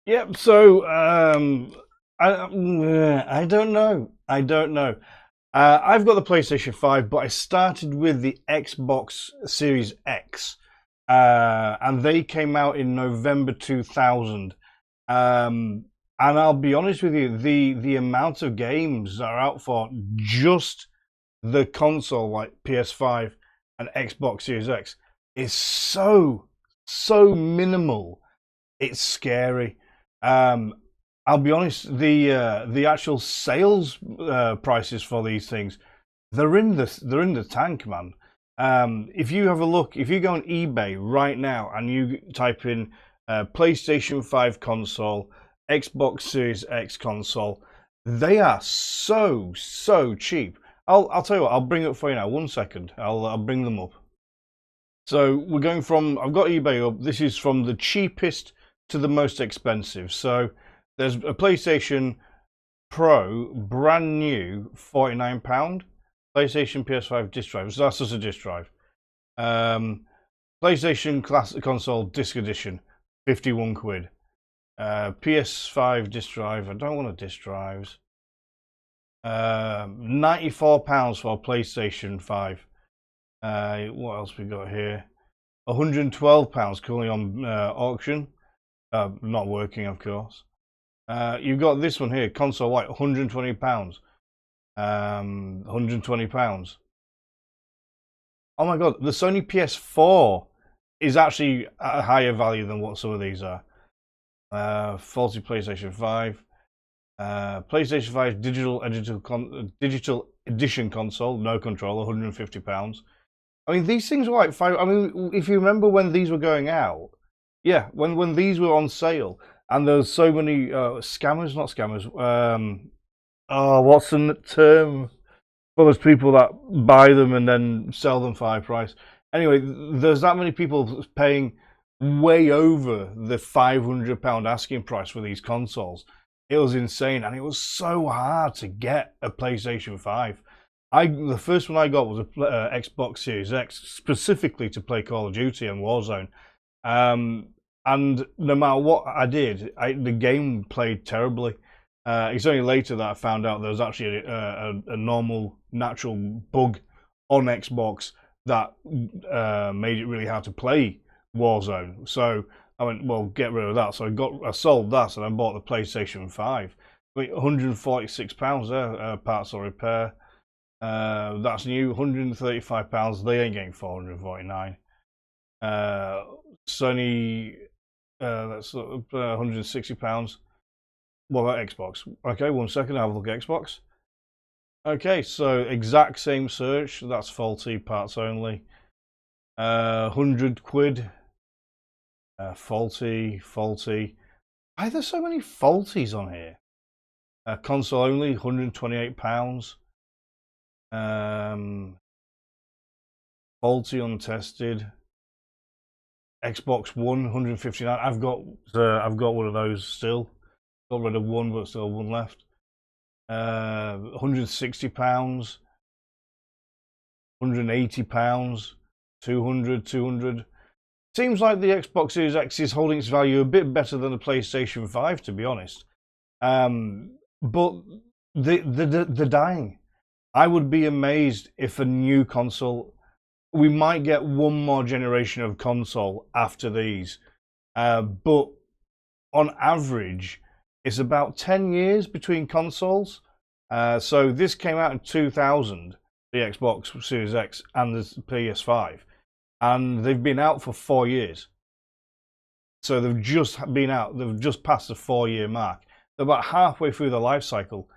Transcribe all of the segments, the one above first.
Yep. So I don't know. I don't know. I've got the PlayStation 5, but I started with the Xbox Series X, and they came out in November 2000. And I'll be honest with you, the amount of games that are out for just the console, like PS5 and Xbox Series X, is so minimal. It's scary. Um, I'll be honest, the actual sales prices for these things, they're in the tank, man. If you have a look, if you go on eBay right now and you type in PlayStation 5 console, Xbox Series X console, they are so cheap. I'll tell you what, I'll bring it up for you now. 1 second, I'll bring them up. So we're going from, I've got eBay up. This is from the cheapest to the most expensive. So there's a PlayStation Pro, brand new, £49. PlayStation PS5 disc drive. So that's just a disc drive. PlayStation Classic Console Disc Edition, 51 quid. PS5 disc drive. I don't want a disc drives. £94 for PlayStation 5. What else we got here? £112 currently on auction. Not working, of course. You've got this one here, console white, £120. £120. Oh my god, the Sony PS4 is actually at a higher value than what some of these are. Faulty PlayStation 5. PlayStation 5 digital edition console, no controller, £150. I mean, these things were like five. I mean, if you remember when these were going out, yeah, when these were on sale, and there's so many scammers, not scammers. Oh, what's the term for those people that buy them and then sell them for high price? Anyway, there's that many people paying way over the £500 asking price for these consoles. It was insane, and it was so hard to get a PlayStation 5. The first one I got was a Xbox Series X, specifically to play Call of Duty and Warzone. And no matter what I did, the game played terribly. It's only later that I found out there was actually a normal, natural bug on Xbox that made it really hard to play Warzone. So I went, well, get rid of that. So I sold that and I bought the PlayStation 5. Wait, £146 there, parts or repair. That's new, £135. They ain't getting 449. Sony, that's £160. What about Xbox? Okay, 1 second, I'll have a look at Xbox. Okay, so exact same search. That's faulty, parts only. 100 quid. Faulty. Why are there so many faulties on here? Console only, £128. Faulty, untested. Xbox One, 159. I've got one of those still. Got rid of one, but still one left. £160, £180, 200. Seems like the Xbox Series X is holding its value a bit better than the PlayStation 5, to be honest. But they're dying. I would be amazed if a new console. We might get one more generation of console after these, but on average, it's about 10 years between consoles. So this came out in 2000, the Xbox Series X and the PS5, and they've been out for 4 years. So they've just been out, they've just passed the 4 year mark. They're about halfway through the life cycle,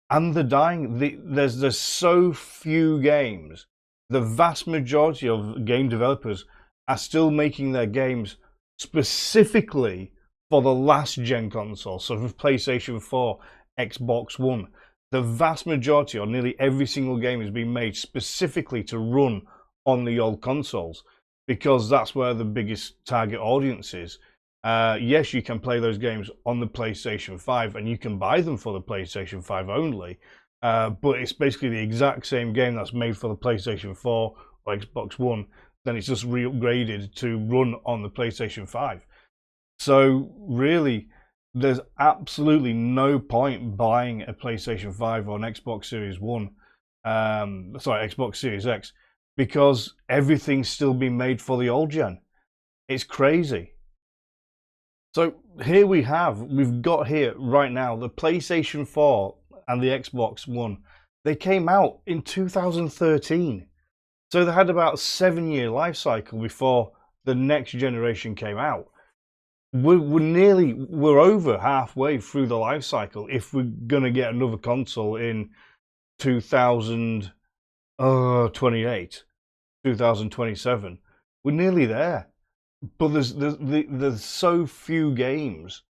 and they're dying. There's so few games. The vast majority of game developers are still making their games specifically for the last gen console. So for PlayStation 4, Xbox One, the vast majority or nearly every single game is being made specifically to run on the old consoles because that's where the biggest target audience is. Yes, you can play those games on the PlayStation 5 and you can buy them for the PlayStation 5 only. But it's basically the exact same game that's made for the PlayStation 4 or Xbox One, then it's just re-upgraded to run on the PlayStation 5. So really, there's absolutely no point buying a PlayStation 5 or an Xbox Series One, Xbox Series X, because everything's still being made for the old gen. It's crazy. So here we've got here right now the PlayStation 4 and the Xbox One. They came out in 2013. So they had about a 7-year life cycle before the next generation came out. We're over halfway through the life cycle if we're gonna get another console in 2028, 2027. We're nearly there, but there's so few games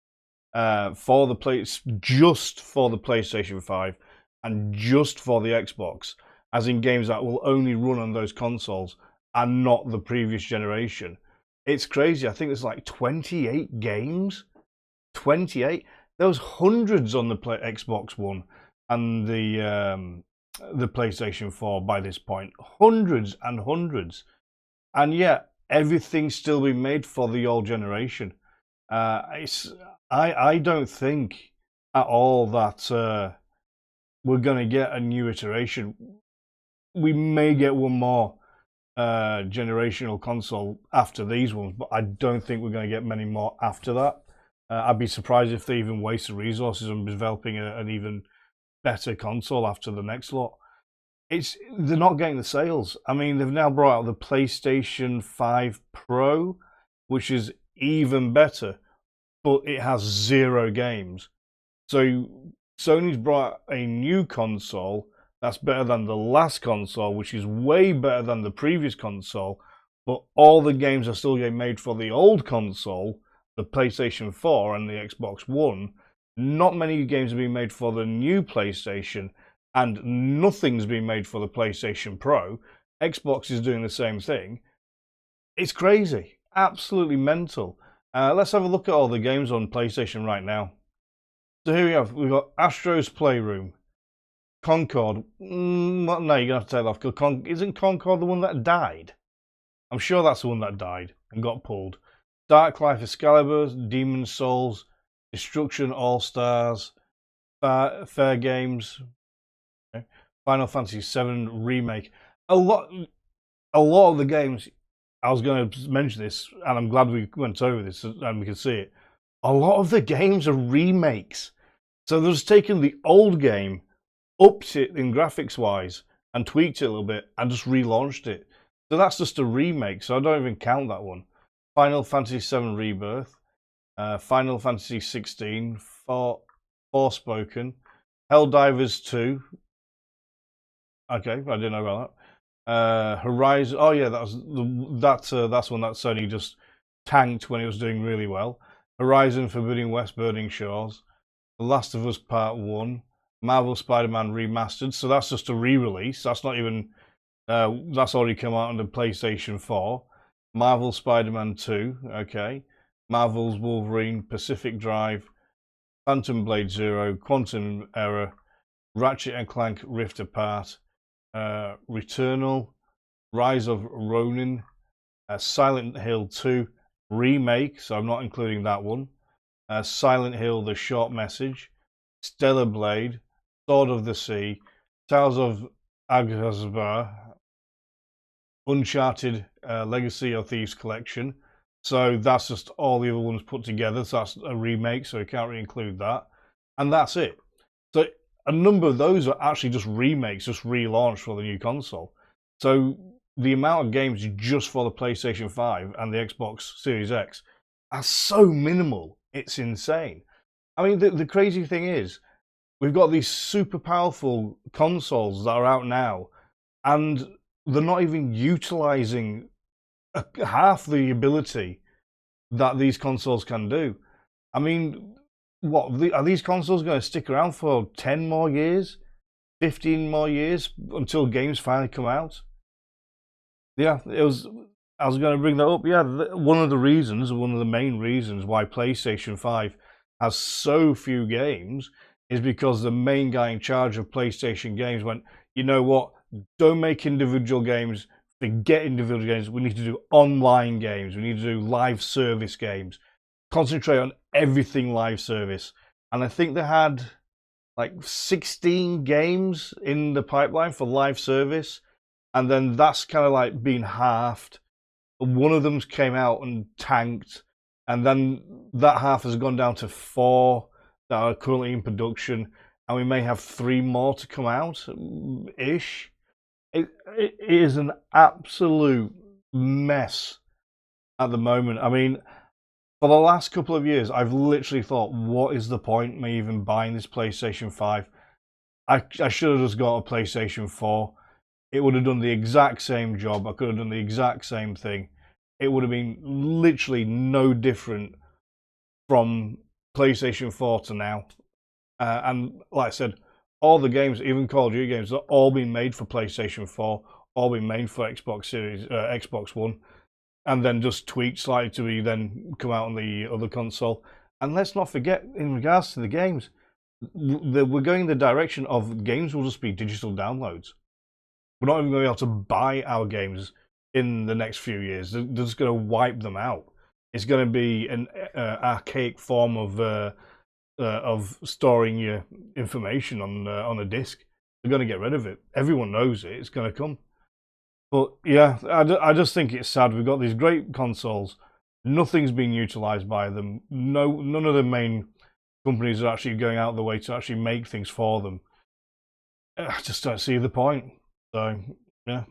for the just for the PlayStation 5 and just for the Xbox, as in games that will only run on those consoles and not the previous generation. It's crazy. I think there's like 28 games. 28. There was hundreds on the Xbox One and the PlayStation 4 by this point. Hundreds and hundreds. And yet everything's still being made for the old generation. I don't think at all that we're going to get a new iteration. We may get one more generational console after these ones, but I don't think we're going to get many more after that. I'd be surprised if they even waste the resources on developing an even better console after the next lot. They're not getting the sales. I mean, they've now brought out the PlayStation 5 Pro, which is even better, but it has 0 games. So Sony's brought a new console that's better than the last console, which is way better than the previous console, but all the games are still getting made for the old console, the PlayStation 4 and the Xbox One. Not many games are being made for the new PlayStation, and nothing's being made for the PlayStation Pro. Xbox is doing the same thing. It's crazy. Absolutely mental. Let's have a look at all the games on PlayStation right now. So here we've got Astro's Playroom, Concord. No, you're going to have to take that off. Isn't Concord the one that died? I'm sure that's the one that died and got pulled. Dark Life Excalibur, Demon's Souls, Destruction All Stars, Fair Games, okay. Final Fantasy VII Remake. A lot of the games, I was going to mention this, and I'm glad we went over this and we can see it. A lot of the games are remakes. So they're just taking the old game, upped it in graphics wise, and tweaked it a little bit, and just relaunched it. So that's just a remake, so I don't even count that one. Final Fantasy VII Rebirth, Final Fantasy XVI, Forspoken, Helldivers 2. Okay, I didn't know about that. Horizon. Oh yeah, that's one that Sony just tanked when it was doing really well. Horizon Forbidden West, Burning Shores, The Last of Us Part 1, Marvel Spider-Man Remastered. So that's just a re-release. That's not even. That's already come out on the PlayStation 4. Marvel Spider-Man 2, okay. Marvel's Wolverine, Pacific Drive, Phantom Blade Zero, Quantum Error, Ratchet and Clank Rift Apart, Returnal, Rise of Ronin, Silent Hill 2 Remake, so I'm not including that one. Silent Hill The Short Message, Stellar Blade, Sword of the Sea, Tales of Aghasbar, Uncharted Legacy of Thieves Collection. So that's just all the other ones put together. So that's a remake, so we can't really include that. And that's it. So a number of those are actually just remakes, just relaunched for the new console. So the amount of games just for the PlayStation 5 and the Xbox Series X are so minimal. It's insane. I mean, the crazy thing is, we've got these super powerful consoles that are out now, and they're not even utilizing half the ability that these consoles can do. I mean, are these consoles going to stick around for 10 more years, 15 more years until games finally come out? Yeah, I was going to bring that up. Yeah, one of the main reasons why PlayStation 5 has so few games is because the main guy in charge of PlayStation games went, you know what, don't make individual games, forget individual games, we need to do online games, we need to do live service games, concentrate on everything live service. And I think they had like 16 games in the pipeline for live service, and then that's kind of like been halved. One of them came out and tanked, and then that half has gone down to 4 that are currently in production, and we may have 3 more to come out ish. It is an absolute mess at the moment. I mean, for the last couple of years, I've literally thought, what is the point of me even buying this PlayStation 5? I should have just got a PlayStation 4. It would have done the exact same job. I could have done the exact same thing. It would have been literally no different from PlayStation 4 to now. And like I said, all the games, even Call of Duty games, are all been made for PlayStation 4, all been made for Xbox Series, Xbox One, and then just tweaked slightly to be then come out on the other console. And let's not forget, in regards to the games, we're going in the direction of games will just be digital downloads. We're not even going to be able to buy our games in the next few years. They're just going to wipe them out. It's going to be an archaic form of storing your information on a disc. They're going to get rid of it. Everyone knows it. It's going to come. But yeah, I just think it's sad. We've got these great consoles. Nothing's being utilized by them. None of the main companies are actually going out of the way to actually make things for them. I just don't see the point. So, yeah.